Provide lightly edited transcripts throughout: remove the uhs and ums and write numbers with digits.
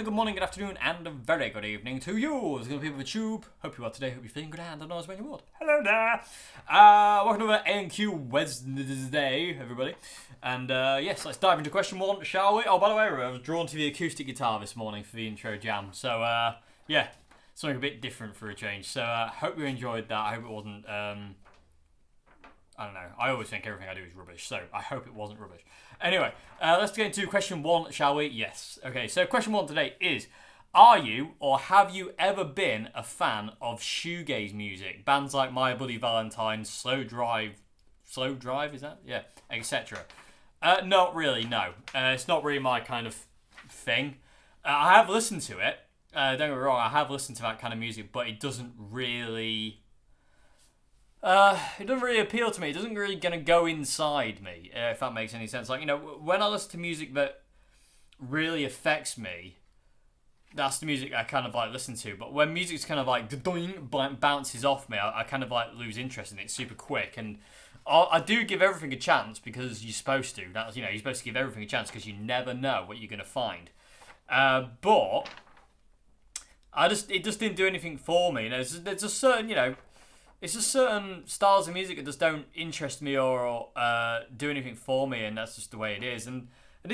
good morning, good afternoon, and a very good evening to you. It's going to be people of the tube. Hope you are today. Hope you're feeling good and I know when you would. Hello there. Welcome to ANQ Wednesday, everybody. And yes, let's dive into question one, shall we? Oh, by the way, I was drawn to the acoustic guitar this morning for the intro jam. So yeah, something a bit different for a change. So hope you enjoyed that. I hope it wasn't. I don't know. I always think everything I do is rubbish, so I hope it wasn't rubbish. Anyway, let's get into question one, shall we? Yes. Okay, so question one today is, are you or have you ever been a fan of shoegaze music? Bands like My Bloody Valentine, Slow Drive, is that? Yeah, etc. Not really, no. It's not really my kind of thing. I have listened to it. Don't get me wrong, I have listened to that kind of music, but it doesn't really... it doesn't really appeal to me. It doesn't really gonna go inside me, if that makes any sense. Like, you know, when I listen to music that really affects me, that's the music I kind of like listen to. But when music's kind of like bounces off me, I kind of like lose interest in it super quick. And I do give everything a chance because you're supposed to. That's, you know, you're supposed to give everything a chance because you never know what you're gonna find. But it just didn't do anything for me. You know, there's a certain, you know. It's just certain styles of music that just don't interest me or do anything for me, and that's just the way it is. And I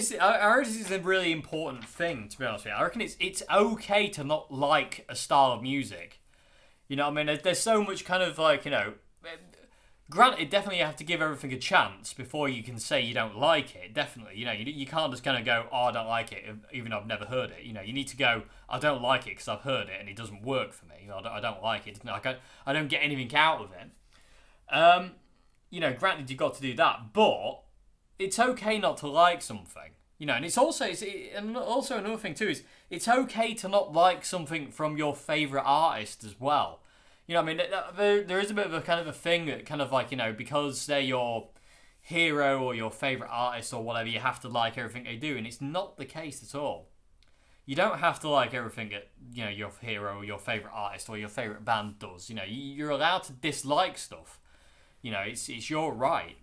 reckon this is a really important thing, to be honest with you. I reckon it's okay to not like a style of music. You know what I mean? There's so much kind of like, you know... Granted, definitely you have to give everything a chance before you can say you don't like it. Definitely, you know, you can't just kind of go, oh, I don't like it, even though I've never heard it. You know, you need to go, I don't like it because I've heard it and it doesn't work for me. I don't like it. I don't get anything out of it. You know, granted, you've got to do that, but it's okay not to like something. You know, and and also another thing too is it's okay to not like something from your favourite artist as well. You know what I mean? There is a bit of a kind of a thing that kind of like, you know, because they're your hero or your favourite artist or whatever, you have to like everything they do. And it's not the case at all. You don't have to like everything that, you know, your hero or your favourite artist or your favourite band does. You know, you're allowed to dislike stuff. You know, it's your right.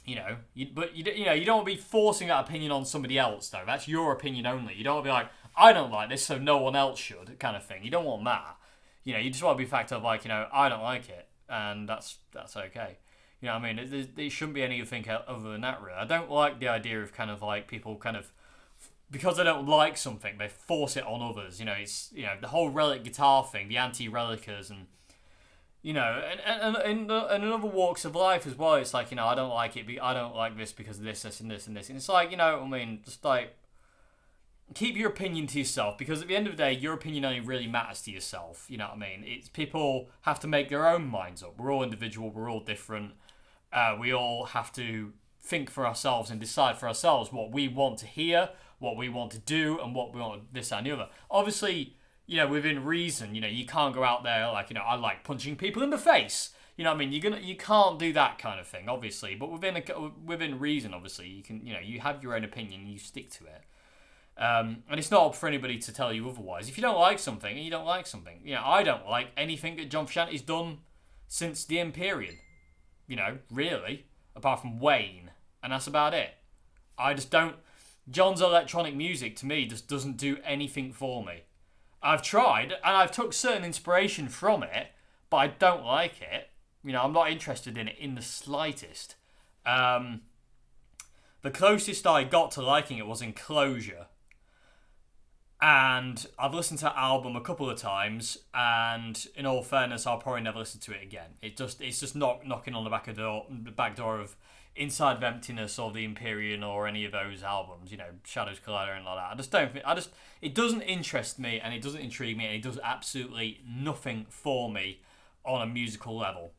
You know, but you don't want to be forcing that opinion on somebody else, though. That's your opinion only. You don't want to be like, I don't like this, so no one else should, kind of thing. You don't want that. You know, you just want to be a fact of like, you know, I don't like it, and that's okay. You know what I mean? There shouldn't be anything other than that, really. I don't like the idea of kind of like people kind of, because they don't like something, they force it on others. You know, it's, you know, the whole relic guitar thing, the anti-relicers, and, you know, and in other walks of life as well, it's like, you know, I don't like it, I don't like this because of this, and this, and this. And it's like, you know, I mean, just like, keep your opinion to yourself, because at the end of the day, your opinion only really matters to yourself. You know what I mean? It's people have to make their own minds up. We're all individual. We're all different. We all have to think for ourselves and decide for ourselves what we want to hear, what we want to do, and what we want this and the other. Obviously, you know, within reason. You know, you can't go out there like, you know, I like punching people in the face. You know what I mean? You can't do that kind of thing, obviously. But within reason, obviously, you can. You know, you have your own opinion and you stick to it. And it's not up for anybody to tell you otherwise. If you don't like something, you don't like something. You know, I don't like anything that John Frusciante's done since the Empyrean. You know, really. Apart from Wayne. And that's about it. I just don't... John's electronic music, to me, just doesn't do anything for me. I've tried, and I've took certain inspiration from it, but I don't like it. You know, I'm not interested in it in the slightest. The closest I got to liking it was Enclosure. And I've listened to that album a couple of times, and in all fairness, I'll probably never listen to it again. It's just not knocking on the back door of Inside of Emptiness or the Empyrean or any of those albums, you know, Shadows Collide or anything like that. It doesn't interest me, and it doesn't intrigue me, and it does absolutely nothing for me on a musical level.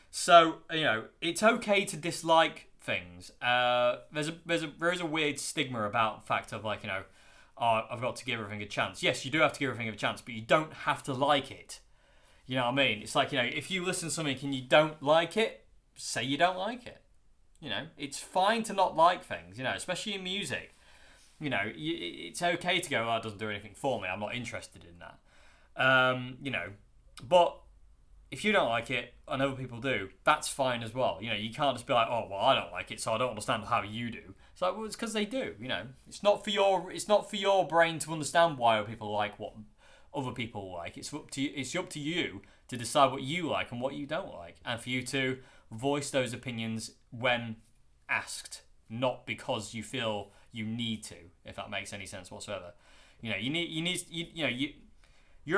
So, you know, it's okay to dislike things. There is a weird stigma about the fact of like, you know, I've got to give everything a chance. Yes, you do have to give everything a chance, but you don't have to like it. You know what I mean? It's like, you know, if you listen to something and you don't like it, say you don't like it. You know, it's fine to not like things, you know, especially in music. You know, it's okay to go, oh, it doesn't do anything for me. I'm not interested in that. You know, but if you don't like it and other people do, that's fine as well. You can't just be like, oh well, I don't like it, so I don't understand how you do. It's like, well, it's because they do. It's not for your brain to understand why other people like what other people like. It's up to you to decide what you like and what you don't like, and for you to voice those opinions when asked, not because you feel you need to. If that makes any sense whatsoever. Your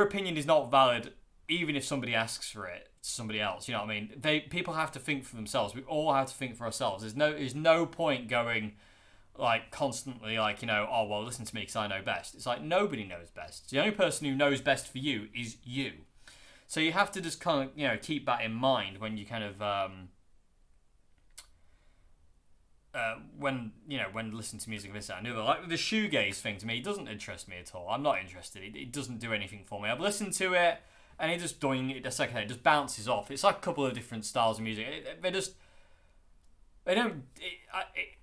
opinion is not valid even if somebody asks for it to somebody else. You know what I mean? People have to think for themselves. We all have to think for ourselves. There's no point going like constantly like, oh well, listen to me because I know best. It's like nobody knows best. The only person who knows best for you is you. So you have to just kind of keep that in mind when you kind of when listening to music of this and the other. Like the shoegaze thing, to me, it doesn't interest me at all. I'm not interested. It doesn't do anything for me. I've listened to it and it just it just bounces off. It's like a couple of different styles of music.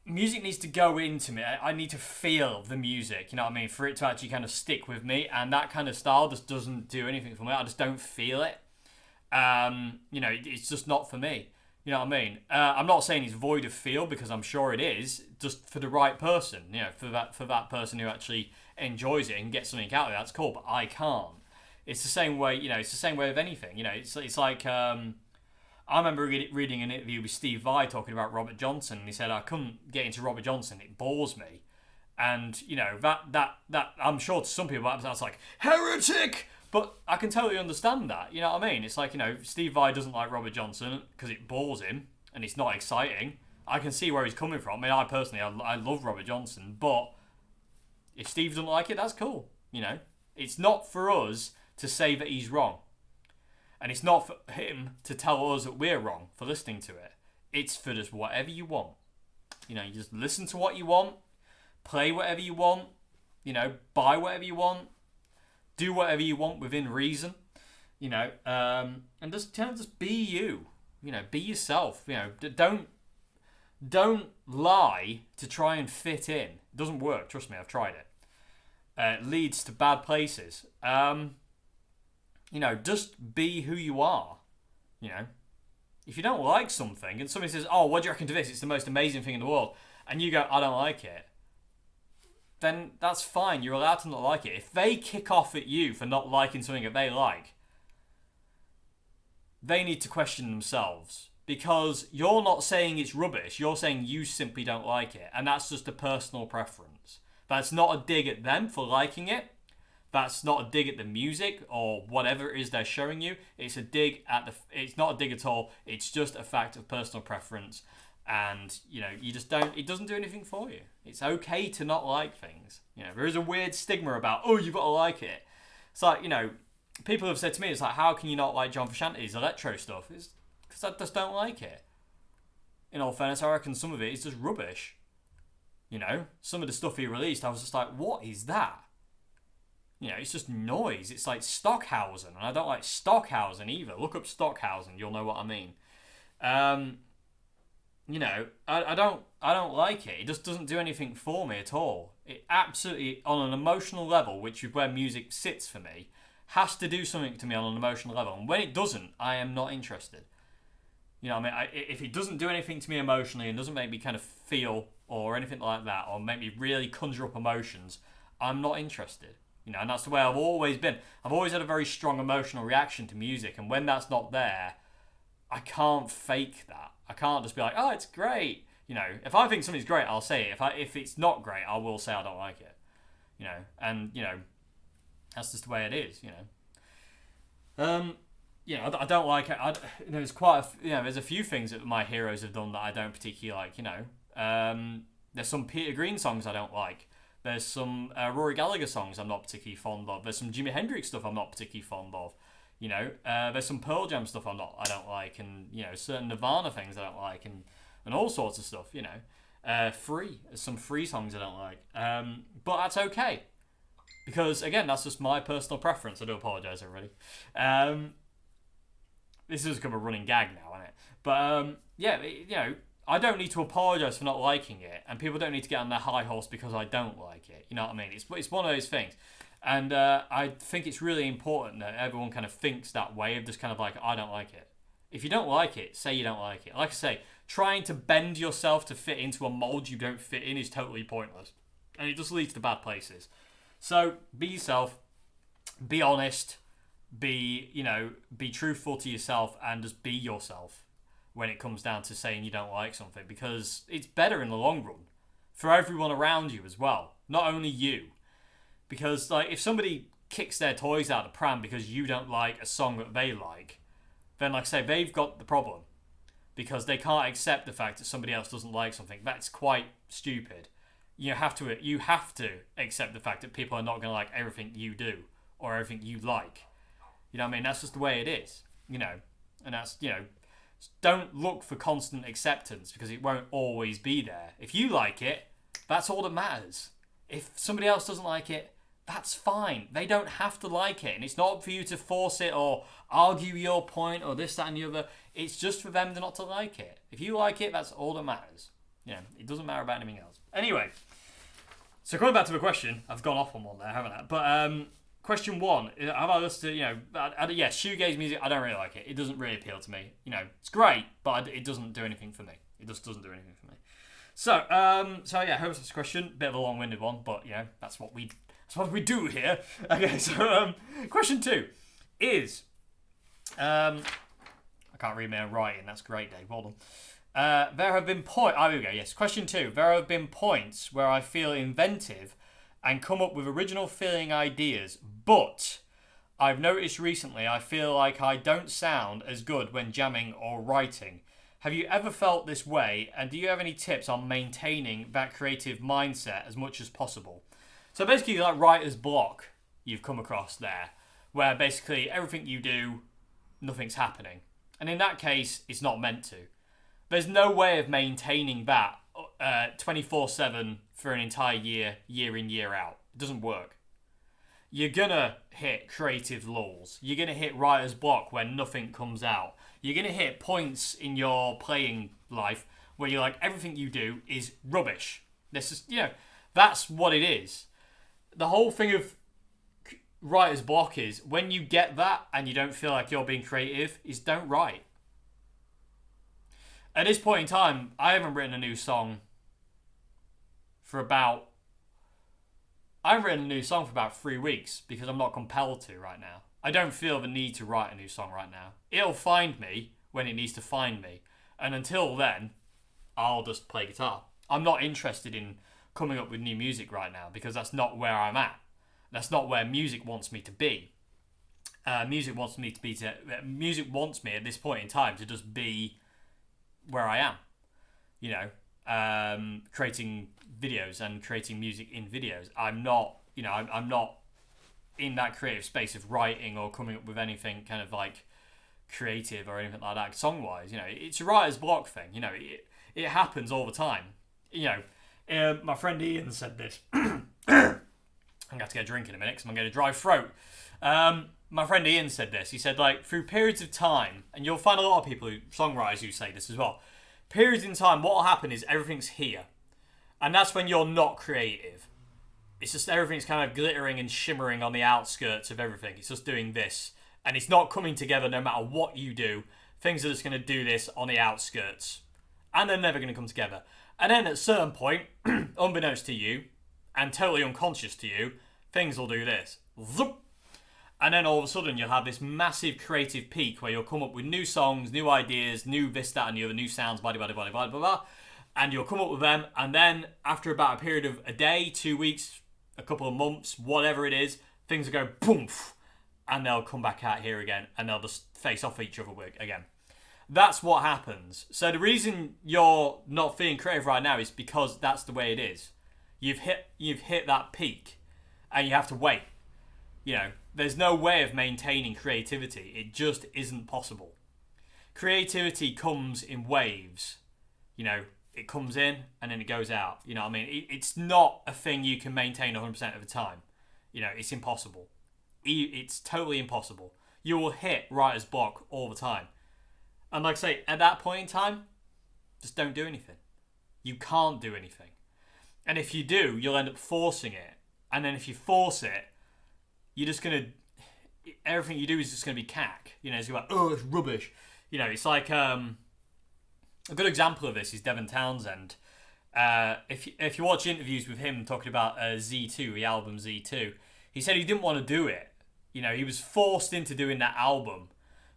Music needs to go into me. I need to feel the music, you know what I mean, for it to actually kind of stick with me. And that kind of style just doesn't do anything for me. I just don't feel it. It's just not for me. You know what I mean? I'm not saying it's void of feel, because I'm sure it is, just for the right person. For that person who actually enjoys it and gets something out of it, that's cool. But I can't. It's the same way. It's the same way with anything. It's like I remember reading an interview with Steve Vai talking about Robert Johnson, and he said, I couldn't get into Robert Johnson. It bores me. And that I'm sure to some people that's like heretic. But I can totally understand that. You know what I mean? It's like, Steve Vai doesn't like Robert Johnson because it bores him and it's not exciting. I can see where he's coming from. I mean, I personally love Robert Johnson, but if Steve doesn't like it, that's cool. It's not for us to say that he's wrong. And it's not for him to tell us that we're wrong for listening to it. It's for just whatever you want. You just listen to what you want, play whatever you want, buy whatever you want, do whatever you want within reason, and just be you, be yourself. Don't lie to try and fit in. It doesn't work. Trust me, I've tried it. It leads to bad places. Just be who you are. If you don't like something and somebody says, oh, what do you reckon to this? It's the most amazing thing in the world. And you go, I don't like it. Then that's fine. You're allowed to not like it. If they kick off at you for not liking something that they like, they need to question themselves. Because you're not saying it's rubbish. You're saying you simply don't like it. And that's just a personal preference. That's not a dig at them for liking it. That's not a dig at the music or whatever it is they're showing you. It's a dig at it's not a dig at all. It's just a fact of personal preference. And, you just don't, it doesn't do anything for you. It's okay to not like things. There is a weird stigma about, oh, you've got to like it. It's like, people have said to me, it's like, how can you not like John Frusciante's electro stuff? It's because I just don't like it. In all fairness, I reckon some of it is just rubbish. Some of the stuff he released, I was just like, what is that? It's just noise. It's like Stockhausen, and I don't like Stockhausen either. Look up Stockhausen, you'll know what I mean. I don't like it. It just doesn't do anything for me at all. It absolutely, on an emotional level, which is where music sits for me, has to do something to me on an emotional level. And when it doesn't, I am not interested. If it doesn't do anything to me emotionally and doesn't make me kind of feel or anything like that, or make me really conjure up emotions, I'm not interested. And that's the way I've always been. I've always had a very strong emotional reaction to music, and when that's not there, I can't fake that. I can't just be like, oh, it's great. If I think something's great, I'll say it. If it's not great, I will say I don't like it. That's just the way it is. I don't like it. There's there's a few things that my heroes have done that I don't particularly like. There's some Peter Green songs I don't like. There's some Rory Gallagher songs I'm not particularly fond of. There's some Jimi Hendrix stuff I'm not particularly fond of. There's some Pearl Jam stuff I don't like, and certain Nirvana things I don't like, and all sorts of stuff. Some Free songs I don't like. But that's okay, because again, that's just my personal preference. I do apologise, everybody. This has become a running gag now, isn't it? But I don't need to apologise for not liking it, and people don't need to get on their high horse because I don't like it. You know what I mean? It's one of those things. And I think it's really important that everyone kind of thinks that way of just kind of like, I don't like it. If you don't like it, say you don't like it. Like I say, trying to bend yourself to fit into a mold you don't fit in is totally pointless. And it just leads to bad places. So be yourself, be honest, be truthful to yourself, and just be yourself when it comes down to saying you don't like something, because it's better in the long run for everyone around you as well, not only you. Because like if somebody kicks their toys out of the pram because you don't like a song that they like, then like I say, they've got the problem because they can't accept the fact that somebody else doesn't like something. That's quite stupid. You have to accept the fact that people are not going to like everything you do or everything you like. You know what I mean? That's just the way it is, and that's, don't look for constant acceptance because it won't always be there. If you like it, that's all that matters. If somebody else doesn't like it, that's fine. They don't have to like it. And it's not for you to force it or argue your point or this, that, and the other. It's just for them to not to like it. If you like it, that's all that matters. It doesn't matter about anything else. Anyway, so going back to the question, I've gone off on one there, haven't I? But question one, have I listened to, shoegaze music, I don't really like it. It doesn't really appeal to me. It's great, but it doesn't do anything for me. It just doesn't do anything for me. So yeah, hope that's a question. Bit of a long-winded one, but that's what we do here. Okay, so question 2 is, I can't read my own writing. That's great, Dave. Well done. There have been points. Oh, here we go. Yes, question 2. There have been points where I feel inventive and come up with original feeling ideas, but I've noticed recently I feel like I don't sound as good when jamming or writing. Have you ever felt this way, and do you have any tips on maintaining that creative mindset as much as possible? So basically, like writer's block you've come across there, where basically everything you do, nothing's happening. And in that case, it's not meant to. There's no way of maintaining that 24/7 for an entire year in, year out. It doesn't work. You're gonna hit creative lulls. You're gonna hit writer's block when nothing comes out. You're gonna hit points in your playing life where you're like, everything you do is rubbish. This is, that's what it is. The whole thing of writer's block is when you get that and you don't feel like you're being creative, is don't write. At this point in time, I haven't written a new song for about 3 weeks because I'm not compelled to right now. I don't feel the need to write a new song right now. It'll find me when it needs to find me. And until then, I'll just play guitar. I'm not interested in coming up with new music right now because that's not where I'm at. That's not where music wants me to be. Music wants me at this point in time to just be where I am. Creating videos and creating music in videos. I'm not in that creative space of writing or coming up with anything kind of like creative or anything like that song wise. It's a writer's block thing. It happens all the time. My friend Ian said this. I'm going to have to get a drink in a minute because I'm going to get a dry throat. My friend Ian said this. He said, like, through periods of time, and you'll find a lot of songwriters who say this as well. Periods in time, what will happen is everything's here. And that's when you're not creative. It's just everything's kind of glittering and shimmering on the outskirts of everything. It's just doing this. And it's not coming together no matter what you do. Things are just going to do this on the outskirts. And they're never going to come together. And then at a certain point, unbeknownst to you, and totally unconscious to you, things will do this. Zoop. And then all of a sudden you'll have this massive creative peak where you'll come up with new songs, new ideas, new this, that, and the other, new sounds, blah, blah, blah, blah, blah, blah. And you'll come up with them, and then after about a period of a day, 2 weeks, a couple of months, whatever it is, things will go boom, and they'll come back out here again, and they'll just face off each other again. That's what happens. So the reason you're not feeling creative right now is because that's the way it is. You've hit that peak, and you have to wait. There's no way of maintaining creativity. It just isn't possible. Creativity comes in waves. It comes in and then it goes out. You know what I mean? It's not a thing you can maintain 100% of the time. It's impossible. It's totally impossible. You will hit writer's block all the time. And like I say, at that point in time, just don't do anything. You can't do anything. And if you do, you'll end up forcing it. And then if you force it, you're just gonna, everything you do is just gonna be cack. You know, it's gonna be like, oh, it's rubbish. You know, it's like a good example of this is Devin Townsend. If you watch interviews with him talking about Z2, the album Z2, he said he didn't want to do it. You know, he was forced into doing that album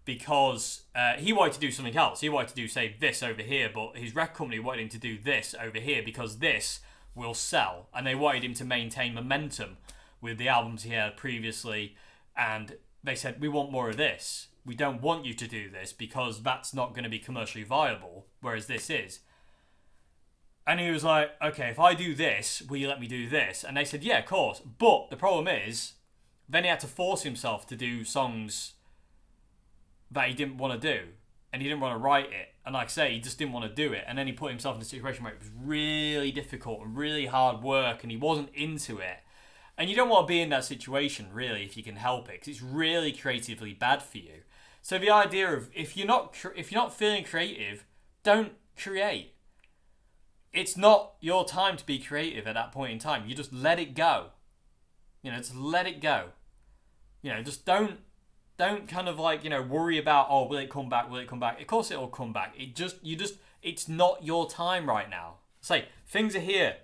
because he wanted to do something else. He wanted to do, say, this over here, but his record company wanted him to do this over here because this will sell. And they wanted him to maintain momentum with the albums he had previously. And they said, we want more of this. We don't want you to do this because that's not going to be commercially viable, whereas this is. And he was like, okay, if I do this, will you let me do this? And they said, yeah, of course. But the problem is, then he had to force himself to do songs that he didn't want to do. And he didn't want to write it. And like I say, he just didn't want to do it. And then he put himself in a situation where it was really difficult and really hard work and he wasn't into it. And you don't want to be in that situation, really, if you can help it, because it's really creatively bad for you. So the idea of, if you're not feeling creative, don't create. It's not your time to be creative at that point in time. You just let it go. You know, just let it go. You know, just don't kind of like, you know, worry about, oh, will it come back? Will it come back? Of course it'll come back. It's not your time right now. Say, things are here.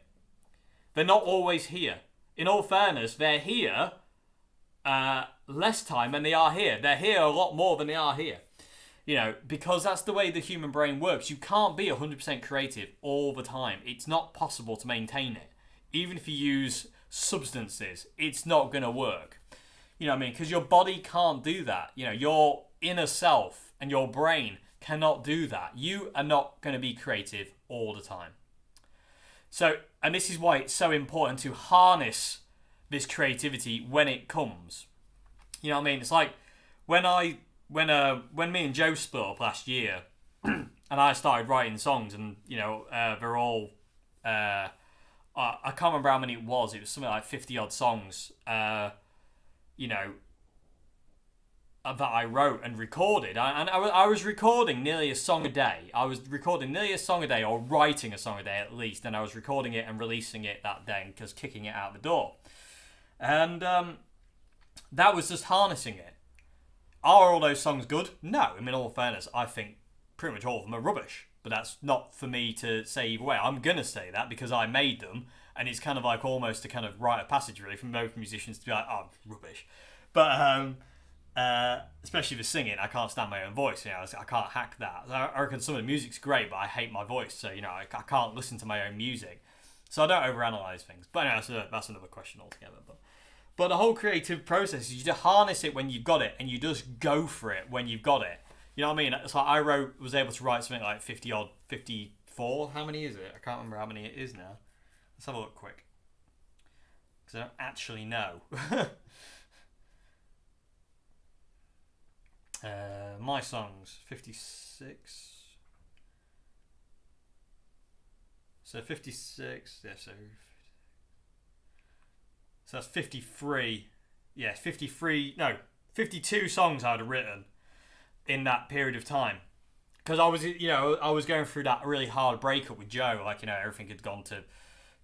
They're not always here. In all fairness, they're here less time than they are here. They're here a lot more than they are here. You know, because that's the way the human brain works. You can't be 100% creative all the time. It's not possible to maintain it. Even if you use substances, it's not going to work. You know what I mean? Because your body can't do that. You know, your inner self and your brain cannot do that. You are not going to be creative all the time. So, and this is why it's so important to harness this creativity when it comes. You know what I mean? It's like when me and Joe split up last year, and I started writing songs, and you know, they're all I can't remember how many it was. It was something like 50 odd songs. You know, that I wrote and recorded. I was recording nearly a song a day. I was recording nearly a song a day, or writing a song a day at least, and I was recording it and releasing it that day and just kicking it out the door. And that was just harnessing it. Are all those songs good? No. I mean, in all fairness, I think pretty much all of them are rubbish. But that's not for me to say either way. I'm going to say that because I made them, and it's kind of like almost a kind of rite of passage, really, for most musicians to be like, oh, rubbish. But especially the singing, I can't stand my own voice. You know, I can't hack that. I reckon some of the music's great, but I hate my voice. So, you know, I can't listen to my own music. So I don't overanalyze things. But anyway, that's another question altogether. But the whole creative process is you just harness it when you've got it, and you just go for it when you've got it. You know what I mean? It's like I was able to write something like 54. How many is it? I can't remember how many it is now. Let's have a look quick. Because I don't actually know. My songs, 56. So 56, yeah, so that's 53. Yeah, 52 songs I'd have written in that period of time. Because I was going through that really hard breakup with Joe. Like, you know, everything had gone to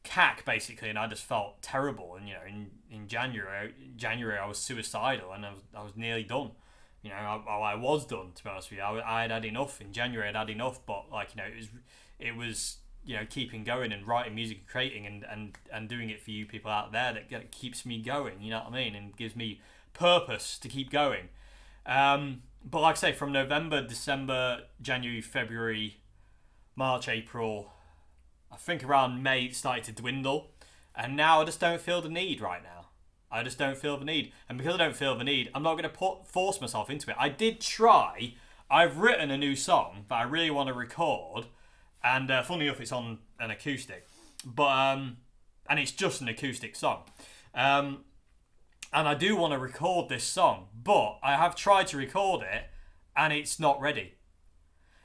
cack, basically, and I just felt terrible. And, you know, in January I was suicidal, and I was nearly done. You know, I was done, to be honest with you. I had enough. In January I'd had enough, but, like, you know, it was you know, keeping going and writing music and creating and doing it for you people out there that keeps me going, you know what I mean, and gives me purpose to keep going. But like I say, from November, December, January, February, March, April, I think around May it started to dwindle, and now I just don't feel the need right now. I just don't feel the need, and because I don't feel the need, I'm not going to force myself into it. I did try. I've written a new song that I really want to record, and funnily enough, it's on an acoustic, but and it's just an acoustic song, and I do want to record this song, but I have tried to record it, and it's not ready.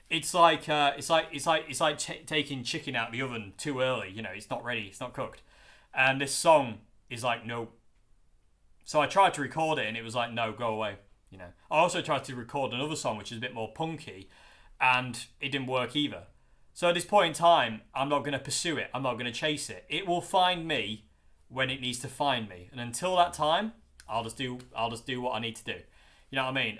It's like taking chicken out of the oven too early. You know, it's not ready. It's not cooked, and this song is like no. So I tried to record it, and it was like no, go away. You know, I also tried to record another song which is a bit more punky, and it didn't work either. So at this point in time, I'm not going to pursue it. I'm not going to chase it. It will find me when it needs to find me. And until that time, I'll just do what I need to do. You know what I mean?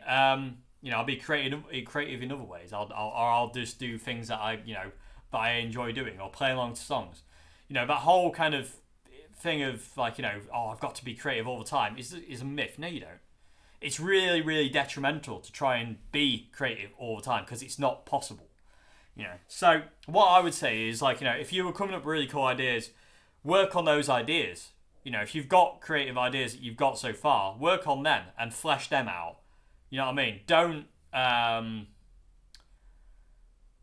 I'll be creative in other ways. I'll just do things that I enjoy doing, or play along to songs. That whole kind of thing of like, I've got to be creative all the time is a myth. No, you don't. It's really, really detrimental to try and be creative all the time, because it's not possible. So what I would say is, like, if you were coming up with really cool ideas, work on those ideas. If you've got creative ideas that you've got so far, work on them and flesh them out. You know what I mean? Don't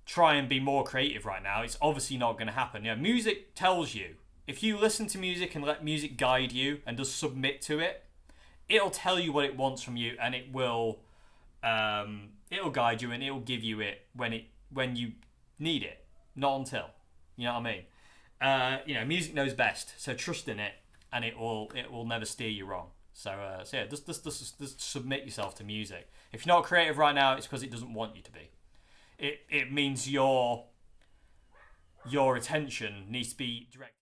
try and be more creative right now. It's obviously not going to happen. Music tells you. If you listen to music and let music guide you and just submit to it, it'll tell you what it wants from you, and it'll guide you, and it'll give you it when you need it, not until. You know what I mean? Music knows best, so trust in it, and it will never steer you wrong. So yeah, just submit yourself to music. If you're not creative right now, it's because it doesn't want you to be. It means your attention needs to be directed.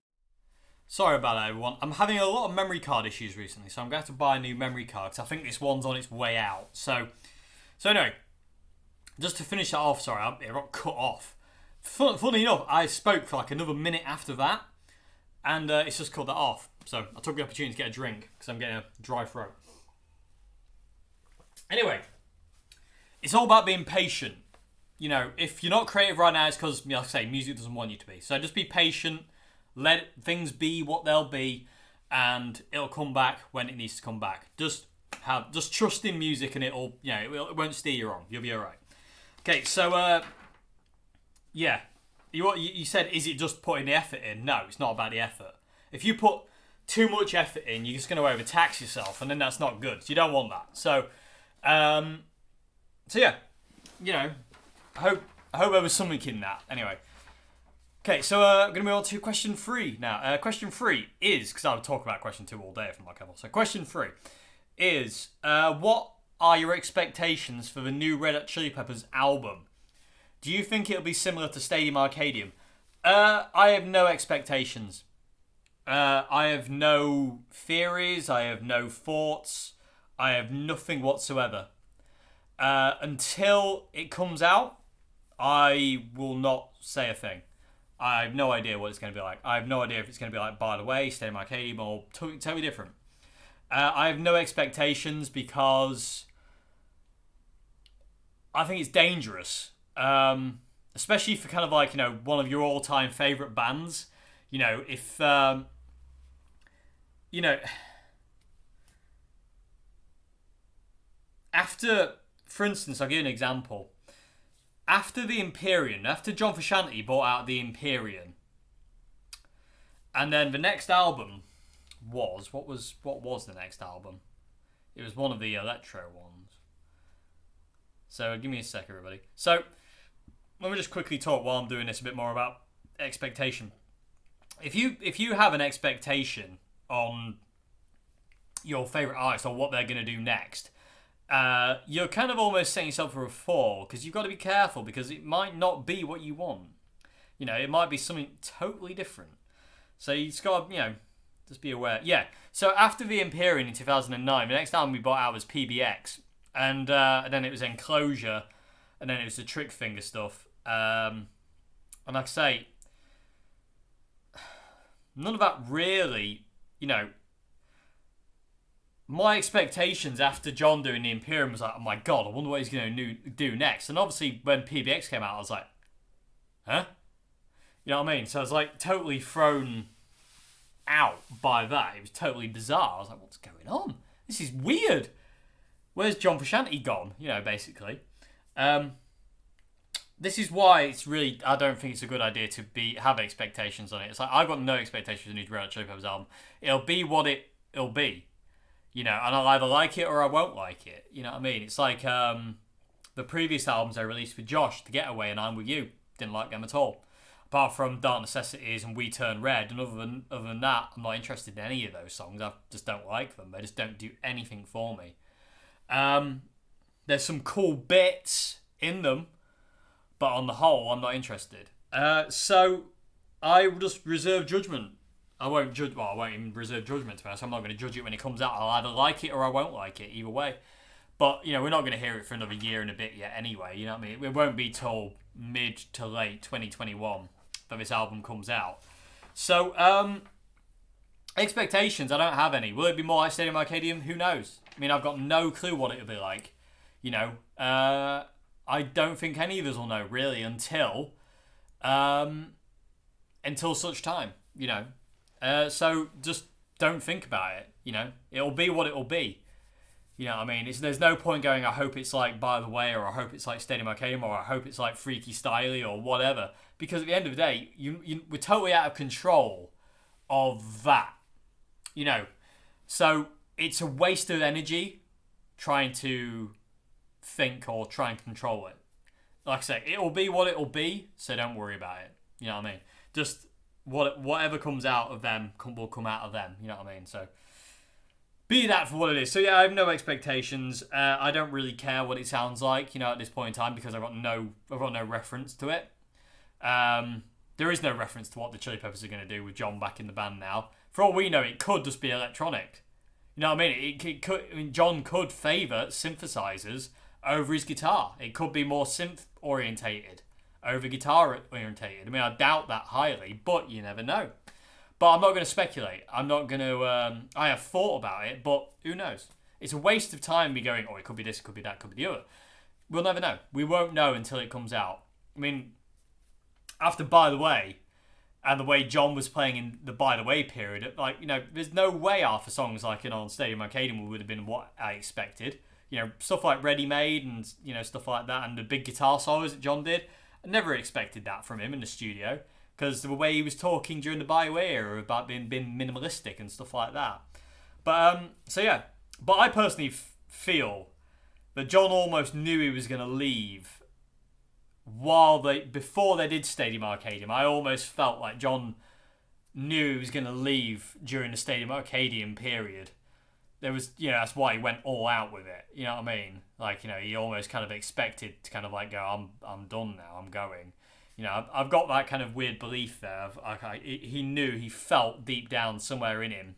Sorry about that, everyone. I'm having a lot of memory card issues recently, so I'm going to have to buy a new memory card, because I think this one's on its way out. So anyway, just to finish that off, sorry, I got cut off. Funny enough, I spoke for like another minute after that, and it's just cut that off. So I took the opportunity to get a drink, because I'm getting a dry throat. Anyway, it's all about being patient. If you're not creative right now, it's because, like I say, music doesn't want you to be. So just be patient. Let things be what they'll be, and it'll come back when it needs to come back. Just trust in music, and it won't steer you wrong. You'll be all right. Okay, so yeah, you said, is it just putting the effort in? No, it's not about the effort. If you put too much effort in, you're just going to overtax yourself, and then that's not good. So you don't want that. So yeah, I hope there was something in that. Anyway. Okay, so I'm going to move on to question 3 now. Question 3 is, because I would talk about question 2 all day from my level. So question 3 is, what are your expectations for the new Red Hot Chili Peppers album? Do you think it'll be similar to Stadium Arcadium? I have no expectations. I have no theories. I have no thoughts. I have nothing whatsoever. Until it comes out, I will not say a thing. I have no idea what it's going to be like. I have no idea if it's going to be like By the Way, Stadium Arcadium, or totally different. I have no expectations, because I think it's dangerous. Especially for kind of like, one of your all-time favourite bands. If, after, for instance, I'll give you an example. After the Empyrean, after John Frusciante brought out the Empyrean, and then the next album was, what was the next album? It was one of the electro ones. So give me a sec, everybody. So let me just quickly talk while I'm doing this a bit more about expectation. If you have an expectation on your favourite artist or what they're going to do next, you're kind of almost setting yourself for a fall, because you've got to be careful, because it might not be what you want. It might be something totally different. So you just got to, just be aware. Yeah, so after the Empyrean in 2009, the next album we brought out was PBX, and then it was Enclosure, and then it was the Trick Finger stuff. And like I say, none of that really, my expectations after John doing the Imperium was like, oh my god, I wonder what he's going to do next. And obviously when PBX came out, I was like, huh? You know what I mean? So I was like totally thrown out by that. It was totally bizarre. I was like, what's going on? This is weird. Where's John Frusciante gone? Basically. This is why it's really, I don't think it's a good idea to have expectations on it. It's like, I've got no expectations on the new Red Hot Chili Peppers album. It'll be what it'll be. And I'll either like it or I won't like it. You know what I mean? It's like the previous albums I released with Josh, The Getaway and I'm With You. Didn't like them at all. Apart from Dark Necessities and We Turn Red. And other than that, I'm not interested in any of those songs. I just don't like them. They just don't do anything for me. There's some cool bits in them, but on the whole, I'm not interested. So I will just reserve judgment I won't judge. Well, I won't even reserve judgment to it. So I'm not going to judge it when it comes out. I'll either like it or I won't like it. Either way. But, we're not going to hear it for another year and a bit yet anyway. You know what I mean? It won't be till mid to late 2021 that this album comes out. So, expectations, I don't have any. Will it be more like Stadium Arcadium? Who knows? I mean, I've got no clue what it'll be like. I don't think any of us will know, really, until such time, So, just don't think about it, It'll be what it'll be. You know what I mean? There's no point going, I hope it's like By the Way, or I hope it's like Stadium Arcadium, or I hope it's like Freaky Styley, or whatever. Because at the end of the day, we're totally out of control of that. So it's a waste of energy trying to think or try and control it. Like I say, it'll be what it'll be, so don't worry about it. You know what I mean? Just whatever comes out of them will come out of them. You know what I mean? So be that for what it is. So yeah, I have no expectations. I don't really care what it sounds like, at this point in time, because I've got no reference to it. There is no reference to what the Chili Peppers are going to do with John back in the band now. For all we know, it could just be electronic. You know what I mean? It could. I mean, John could favour synthesizers over his guitar. It could be more synth orientated over guitar orientated. I mean, I doubt that highly, but you never know. But I'm not going to speculate. I'm not going to. I have thought about it, but who knows? It's a waste of time me going, oh, it could be this, it could be that, it could be the other. We'll never know. We won't know until it comes out. I mean, after By the Way, and the way John was playing in the By the Way period, there's no way half the songs like on Stadium Arcadium would have been what I expected. Stuff like Ready Made and, stuff like that, and the big guitar solos that John did. I never expected that from him in the studio, because the way he was talking during the By the Way era about being minimalistic and stuff like that. But, so yeah. But I personally feel that John almost knew he was going to leave before they did Stadium Arcadium. I almost felt like John knew he was going to leave during the Stadium Arcadium period. There was, that's why he went all out with it. You know what I mean? He almost kind of expected to kind of go, I'm done now, I'm going. I've got that kind of weird belief there. He felt deep down somewhere in him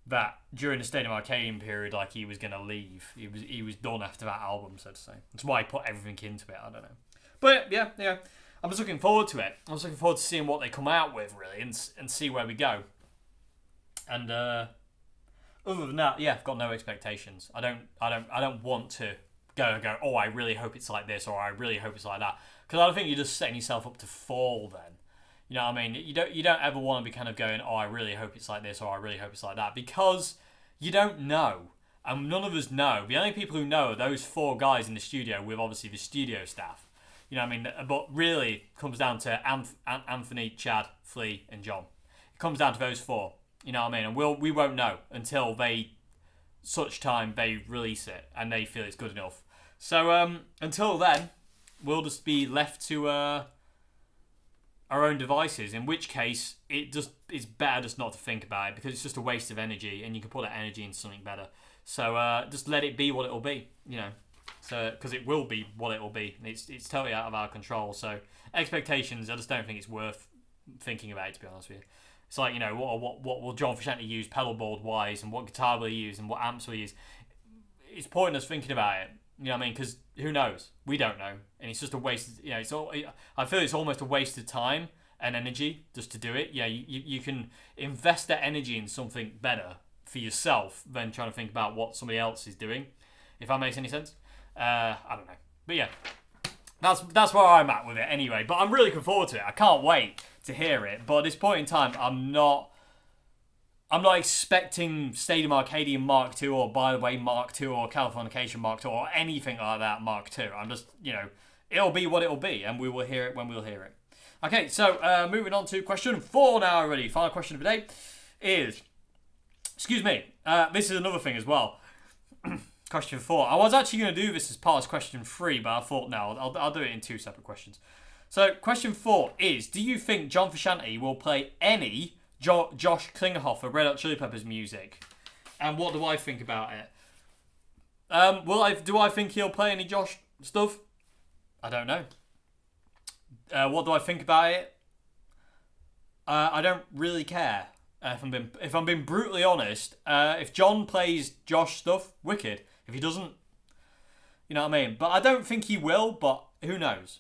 that during the Stadium Arcadium period, he was going to leave. He was done after that album, so to say. That's why he put everything into it. I don't know. But yeah. I'm just looking forward to it. I'm just looking forward to seeing what they come out with, really, and see where we go. And other than that, yeah, I've got no expectations. I don't want to go, oh, I really hope it's like this, or I really hope it's like that. Because I don't think you're just setting yourself up to fall then. You know what I mean? You don't ever want to be kind of going, oh, I really hope it's like this, or I really hope it's like that, because you don't know. And none of us know. The only people who know are those four guys in the studio with obviously the studio staff. You know what I mean? But really, it comes down to Anthony, Chad, Flea, and John. It comes down to those four. You know what I mean? And we won't know until such time they release it and they feel it's good enough. So until then, we'll just be left to our own devices. In which case, it's better just not to think about it, because it's just a waste of energy, and you can put that energy into something better. So just let it be what it will be. So because it will be what it will be. It's totally out of our control. So expectations, I just don't think it's worth thinking about it, to be honest with you. It's like, what will John Frusciante use pedal board wise, and what guitar will he use, and what amps will he use. It's pointless thinking about it. You know what I mean? Because who knows? We don't know, and it's just a waste. I feel it's almost a waste of time and energy just to do it. Yeah, you can invest that energy in something better for yourself than trying to think about what somebody else is doing. If that makes any sense. I don't know, but yeah, that's where I'm at with it anyway. But I'm really looking forward to it. I can't wait to hear it. But at this point in time, I'm not expecting Stadium Arcadium Mark II, or By the Way Mark II, or Californication Mark II, or anything like that Mark II. I'm just, it'll be what it'll be, and we will hear it when we'll hear it. Okay, so moving on to question 4 now already. Final question of the day is, excuse me, this is another thing as well. Question 4. I was actually going to do this as part of question 3, but I thought, no, I'll do it in 2 separate questions. So, question 4 is, do you think John Frusciante will play any Josh Klinghoffer Red Hot Chili Peppers music? And what do I think about it? Do I think he'll play any Josh stuff? I don't know. What do I think about it? I don't really care. If I'm being brutally honest, if John plays Josh stuff, wicked. If he doesn't, you know what I mean. But I don't think he will. But who knows?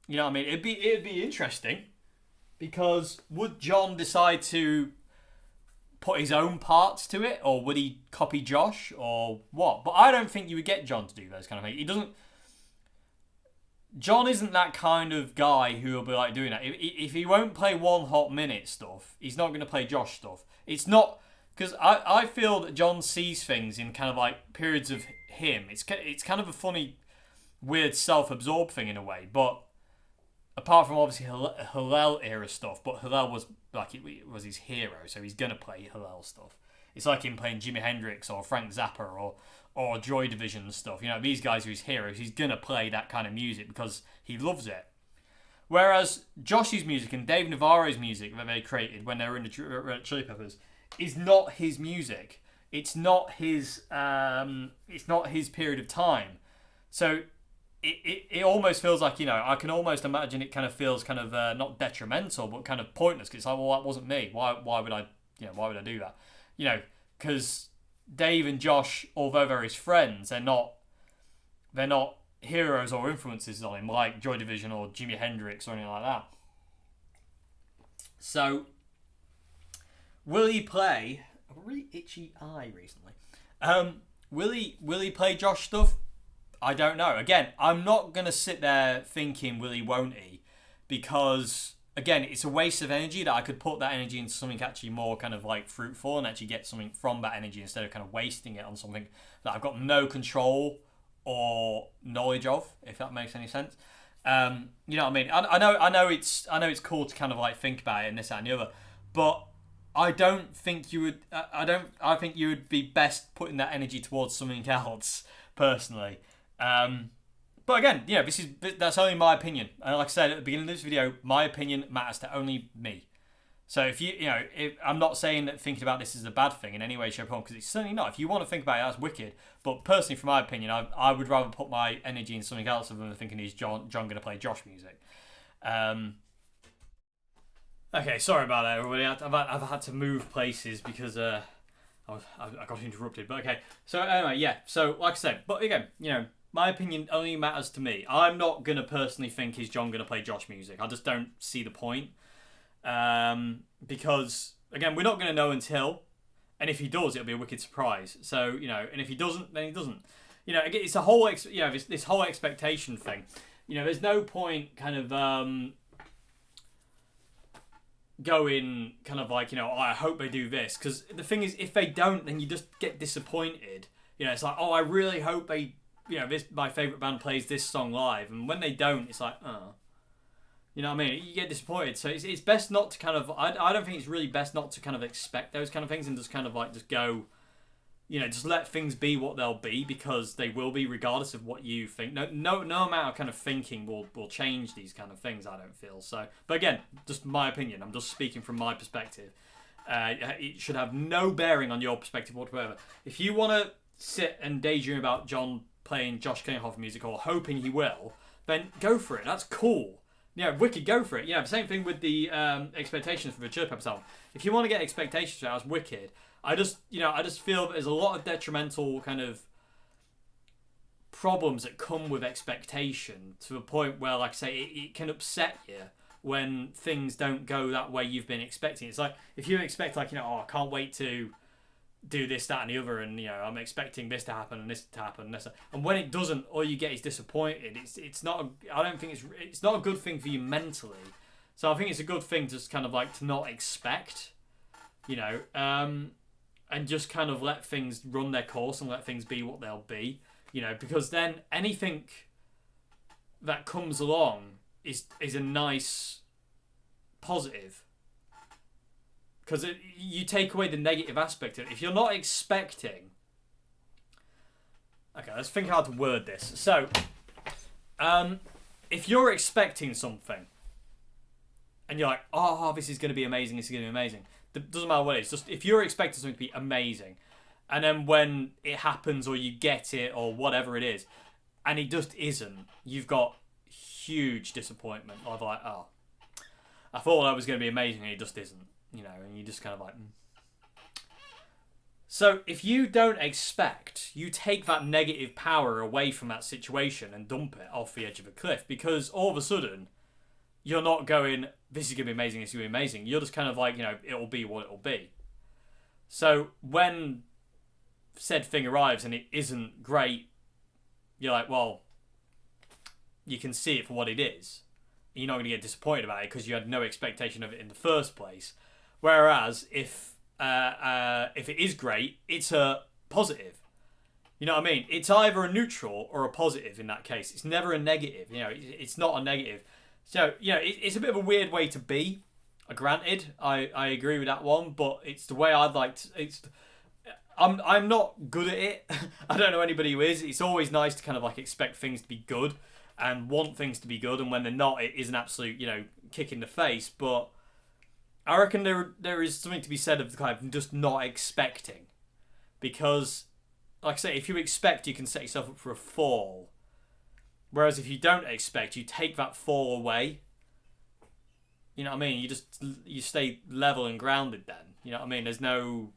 You know what I mean. It'd be interesting, because would John decide to put his own parts to it, or would he copy Josh, or what? But I don't think you would get John to do those kind of things. He doesn't. John isn't that kind of guy who will be like doing that. If he won't play One Hot Minute stuff, he's not going to play Josh stuff. It's not, because I feel that John sees things in kind of like periods of him. It's kind of a funny, weird, self-absorbed thing in a way. But apart from obviously Hillel era stuff, but Hillel was like it was his hero, so he's going to play Hillel stuff. It's like him playing Jimi Hendrix or Frank Zappa or Joy Division stuff. You know, these guys are his heroes. He's going to play that kind of music because he loves it. Whereas Josh's music and Dave Navarro's music that they created when they were in the Red Hot Chili Peppers is not his music. It's not his period of time. So it almost feels like, you know, I can almost imagine it kind of feels kind of not detrimental, but kind of pointless. Because it's like, well, that wasn't me. Why would I do that? You know, because Dave and Josh, although they're his friends, they're not heroes or influences on him like Joy Division or Jimi Hendrix or anything like that. So, will he play? A really itchy eye recently. Will he play Josh stuff? I don't know. Again, I'm not gonna sit there thinking will he, won't he, because again, it's a waste of energy that I could put that energy into something actually more kind of like fruitful and actually get something from that energy instead of kind of wasting it on something that I've got no control or knowledge of, if that makes any sense. You know what I mean? I know it's cool to kind of like think about it and this, that, and the other, but I don't think you would. I think you would be best putting that energy towards something else, personally. But again, yeah, that's only my opinion. And like I said at the beginning of this video, my opinion matters to only me. So if I'm not saying that thinking about this is a bad thing in any way, shape, or form, because it's certainly not. If you want to think about it, that's wicked. But personally, from my opinion, I would rather put my energy in something else other than thinking is John going to play Josh music. Okay, sorry about that, everybody. I've had to move places because I got interrupted. But okay, so anyway, yeah. So like I said, but again, you know, my opinion only matters to me. I'm not going to personally think is John going to play Josh music. I just don't see the point. Because, again, we're not going to know until, and if he does, it'll be a wicked surprise. So, you know, and if he doesn't, then he doesn't. You know, it's a whole, this whole expectation thing. You know, there's no point kind of going kind of like, you know, oh, I hope they do this. Because the thing is, if they don't, then you just get disappointed. You know, it's like, oh, I really hope they... You know, my favourite band plays this song live, and when they don't, it's like, oh. You know what I mean? You get disappointed. So it's best not to kind of... I don't think it's really best not to kind of expect those kind of things and just kind of like just go... You know, just let things be what they'll be, because they will be regardless of what you think. No amount of kind of thinking will change these kind of things, I don't feel. So, but again, just my opinion. I'm just speaking from my perspective. It should have no bearing on your perspective whatsoever. If you want to sit and daydream about John playing Josh Klinghoffer music or hoping he will, then go for it. That's cool. Yeah, wicked, go for it. Yeah, the same thing with the expectations for the Chili Peppers album. If you want to get expectations for that, that's wicked. I just feel that there's a lot of detrimental kind of problems that come with expectation, to the point where, like I say, it can upset you when things don't go that way you've been expecting. It's like, if you expect, like, you know, oh, I can't wait to do this, that, and the other, and, you know, I'm expecting this to happen and this to happen and this, and when it doesn't, all you get is disappointed. It's not. I don't think it's not a good thing for you mentally. So I think it's a good thing just kind of like to not expect, you know, and just kind of let things run their course and let things be what they'll be, you know, because then anything that comes along is a nice positive. Because you take away the negative aspect of it. If you're not expecting... Okay, let's think how to word this. So, if you're expecting something, and you're like, oh, this is going to be amazing, this is going to be amazing. It doesn't matter what it is. Just if you're expecting something to be amazing, and then when it happens, or you get it, or whatever it is, and it just isn't, you've got huge disappointment of like, oh, I thought that was going to be amazing, and it just isn't. You know, and you just kind of like. So if you don't expect, you take that negative power away from that situation and dump it off the edge of a cliff, because all of a sudden you're not going, this is going to be amazing, this is going to be amazing. You're just kind of like, you know, it'll be what it'll be. So when said thing arrives and it isn't great, you're like, well, you can see it for what it is. You're not going to get disappointed about it because you had no expectation of it in the first place. Whereas if it is great, it's a positive. You know what I mean? It's either a neutral or a positive in that case. It's never a negative. You know, it's not a negative. So, you know, it's a bit of a weird way to be. Granted, I agree with that one, but it's the way I'd like to. I'm not good at it. I don't know anybody who is. It's always nice to kind of like expect things to be good and want things to be good, and when they're not, it is an absolute, you know, kick in the face. But I reckon there is something to be said of the kind of just not expecting, because, like I say, if you expect, you can set yourself up for a fall. Whereas if you don't expect, you take that fall away. You know what I mean? You stay level and grounded then. You know what I mean? There's no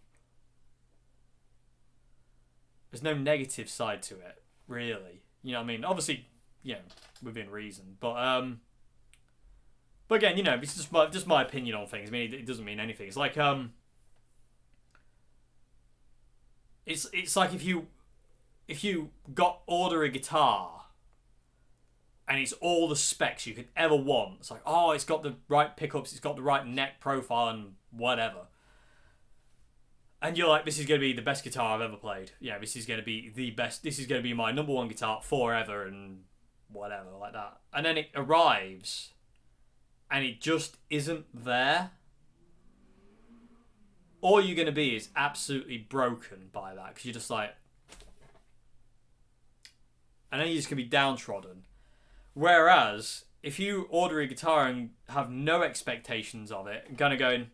negative side to it, really. You know what I mean? Obviously, you know, within reason. But again, you know, it's just my opinion on things. I mean, it doesn't mean anything. It's like it's like if you order a guitar and it's all the specs you could ever want. It's like, oh, it's got the right pickups, it's got the right neck profile and whatever. And you're like, this is going to be the best guitar I've ever played. Yeah, this is going to be the best. This is going to be my number one guitar forever and whatever, like that. And then it arrives and it just isn't there. All you're going to be is absolutely broken by that, because you're just like... And then you're just going to be downtrodden. Whereas, if you order a guitar and have no expectations of it, and kind of going,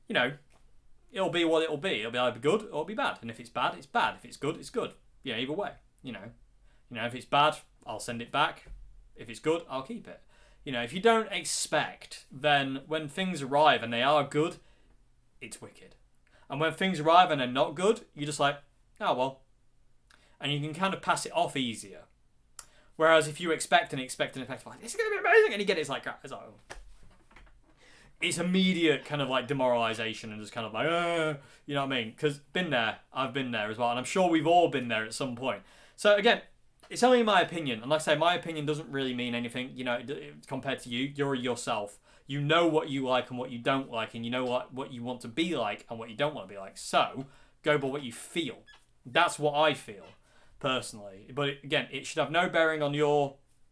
you know, it'll be what it'll be. It'll be either good or it'll be bad. And if it's bad, it's bad. If it's good, it's good. Yeah, either way. You know, if it's bad, I'll send it back. If it's good, I'll keep it. You know, if you don't expect, then when things arrive and they are good, it's wicked. And when things arrive and they're not good, you're just like, oh well. And you can kind of pass it off easier. Whereas if you expect like, this is going to be amazing, and you get it, it's like, oh. It's immediate kind of like demoralisation and just kind of like, you know what I mean? Because I've been there as well, and I'm sure we've all been there at some point. So again, it's only my opinion, and like I say, my opinion doesn't really mean anything, you know, compared to you. You're yourself. You know what you like and what you don't like, and you know what you want to be like and what you don't want to be like. So, go by what you feel. That's what I feel, personally. But again, it should have no bearing on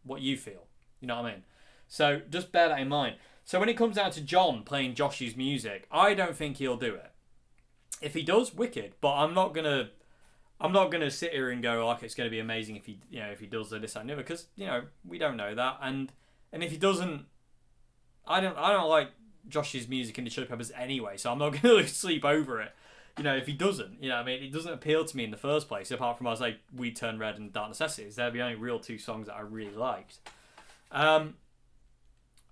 what you feel. You know what I mean? So, just bear that in mind. So, when it comes down to John playing Josh's music, I don't think he'll do it. If he does, wicked. But I'm not gonna sit here and go, like, it's gonna be amazing if he does this and the other, because we don't know that. And if he doesn't, I don't like Josh's music in the Chili Peppers anyway, so I'm not gonna lose sleep over it. If he doesn't, I mean, it doesn't appeal to me in the first place. Apart from, I was like, We Turn Red and Dark Necessities, they're the only real two songs that I really liked.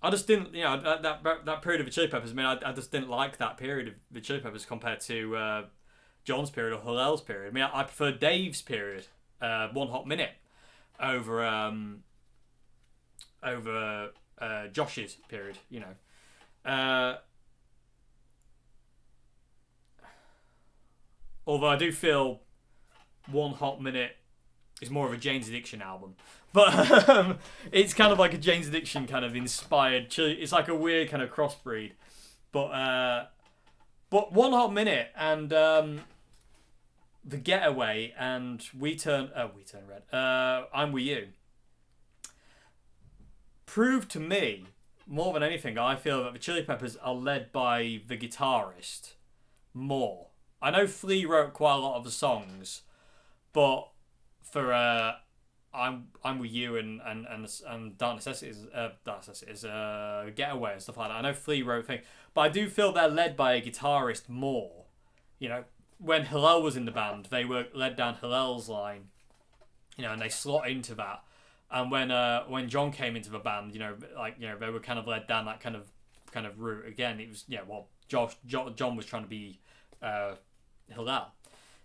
I just didn't, that period of the Chili Peppers. I mean, I just didn't like that period of the Chili Peppers compared to John's period or Hillel's period. I mean, I prefer Dave's period, One Hot Minute, over Josh's period. Although I do feel One Hot Minute is more of a Jane's Addiction album. But it's kind of like a Jane's Addiction kind of inspired. It's like a weird kind of crossbreed. But One Hot Minute and The Getaway and We Turn Red. I'm With You. Proved to me, more than anything, I feel that the Chili Peppers are led by the guitarist more. I know Flea wrote quite a lot of the songs, but for I'm With You and Dark Necessities, Getaway and stuff like that, I know Flea wrote things, but I do feel they're led by a guitarist more. When Hillel was in the band, they were led down Hillel's line, and they slot into that. And when John came into the band, they were kind of led down that kind of kind of route. Again, it was John was trying to be Hillel,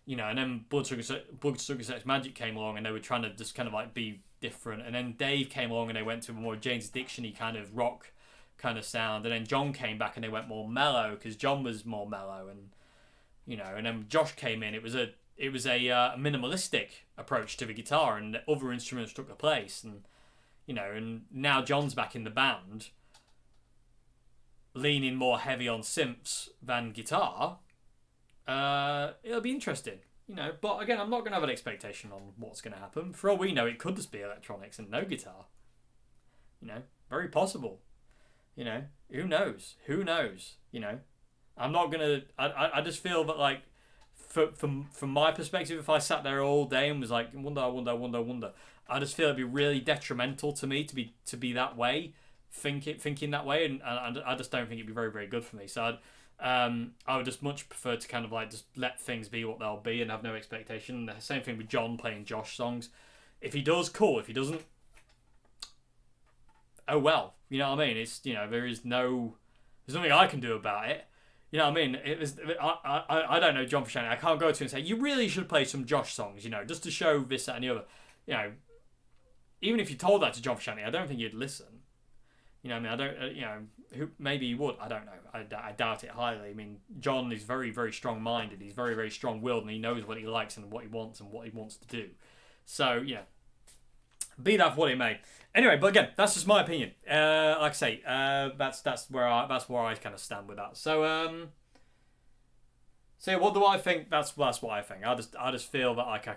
and then Blood Sugar Sex Magic came along and they were trying to just kind of like be different, and then Dave came along and they went to a more Jane's Addiction-y kind of rock kind of sound, and then John came back and they went more mellow because John was more mellow, and and then Josh came in. It was a minimalistic approach to the guitar, and other instruments took the place, and and now John's back in the band, leaning more heavy on synths than guitar. It'll be interesting, but again, I'm not going to have an expectation on what's going to happen. For all we know, it could just be electronics and no guitar. Very possible. Who knows? I'm not going to... I just feel that, like, from my perspective, if I sat there all day and was like, wonder, I just feel it'd be really detrimental to me to be that way, thinking that way, and I just don't think it'd be very, very good for me. So I would just much prefer to kind of like just let things be what they'll be and have no expectation. The same thing with John playing Josh songs. If he does, cool. If he doesn't, oh well. You know what I mean? It's there's nothing I can do about it. You know what I mean? I don't know John Frusciante. I can't go to him and say, you really should play some Josh songs, just to show this, that, and the other. Even if you told that to John Frusciante, I don't think he'd listen. I mean, I don't, who maybe he would. I don't know. I doubt it highly. I mean, John is very, very strong-minded. He's very, very strong-willed, and he knows what he likes and what he wants to do. So, be that for what it may. Anyway, but again, that's just my opinion. Like I say, that's where I kind of stand with that. So what do I think? That's what I think. I just feel that like I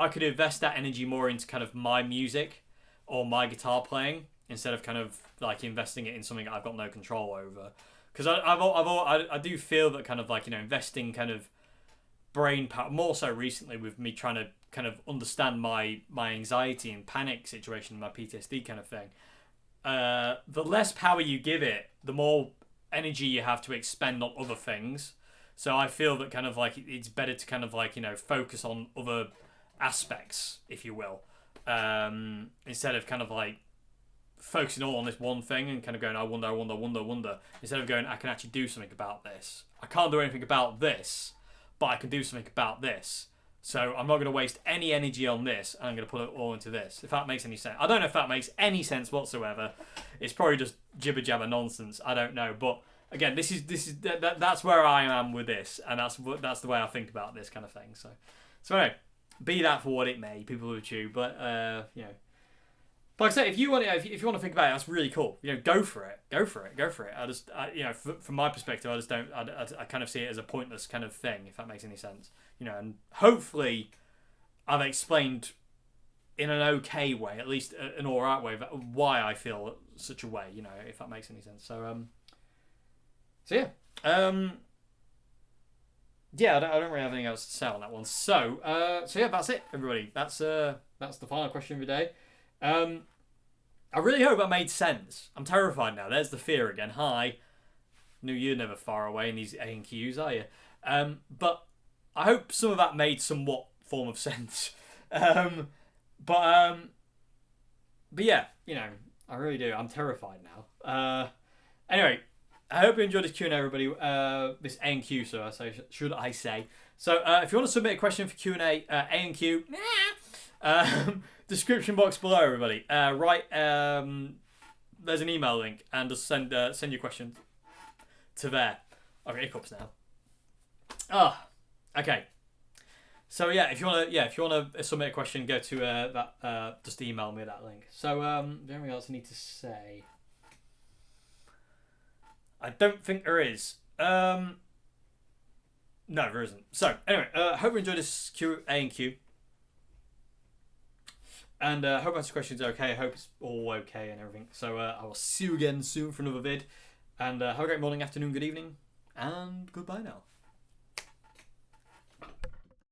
could invest that energy more into kind of my music or my guitar playing instead of kind of like investing it in something I've got no control over. Because I do feel that kind of like investing kind of brain power, more so recently with me trying to kind of understand my anxiety and panic situation, my PTSD kind of thing. The less power you give it, the more energy you have to expend on other things. So I feel that kind of like it's better to kind of like focus on other aspects, if you will, instead of kind of like focusing all on this one thing and kind of going, I wonder, instead of going, I can actually do something about this. I can't do anything about this, but I can do something about this. So I'm not going to waste any energy on this, and I'm going to put it all into this, if that makes any sense. I don't know if that makes any sense whatsoever. It's probably just jibber-jabber nonsense. I don't know. But again, that's where I am with this, and that's the way I think about this kind of thing. So anyway, be that for what it may, people who choose. But But like I say, if you want to think about it, that's really cool. Go for it. I just, from my perspective, I just don't. I kind of see it as a pointless kind of thing, if that makes any sense. And hopefully, I've explained in an okay way, at least an alright way, why I feel such a way. If that makes any sense. So yeah. Yeah, I don't really have anything else to say on that one. So yeah, that's it, everybody. That's the final question of the day. I really hope that made sense. I'm terrified now. There's the fear again. Hi. Knew you're never far away in these A&Qs, are you? But I hope some of that made somewhat form of sense. But yeah, I really do. I'm terrified now. Anyway, I hope you enjoyed this Q&A, everybody. This A&Q, should I say. So if you want to submit a question for Q&A, A&Q, description box below, everybody. There's an email link, and just send your question to there. I've got hiccups now. Okay. So yeah, if you wanna submit a question, go to that. Just email me that link. So is there anything else I need to say? I don't think there is. No, there isn't. So anyway, hope you enjoyed this A&Q. And hope answer questions are okay. I hope it's all okay and everything. So I will see you again soon for another vid. And have a great morning, afternoon, good evening, and goodbye now.